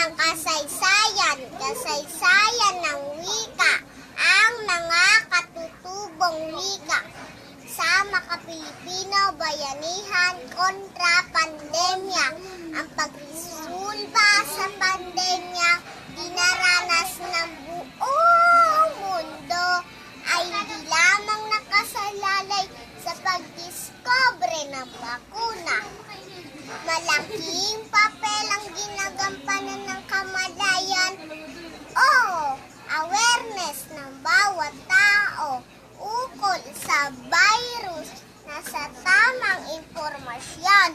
ng kasaysayan, kasaysayan ng wika, ang mga katutubong wika sa makapilipino bayanihan kontra pandemya. Ang pagresolba sa pandemya dinaranas ng buong mundo ay di lamang nakasalalay sa pagdiskobre ng bakuna. Malaking papel ang ginagampanan ng kamalayan o awareness ng bawat tao ukol sa virus na sa tamang impormasyon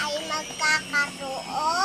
ay magkakaroon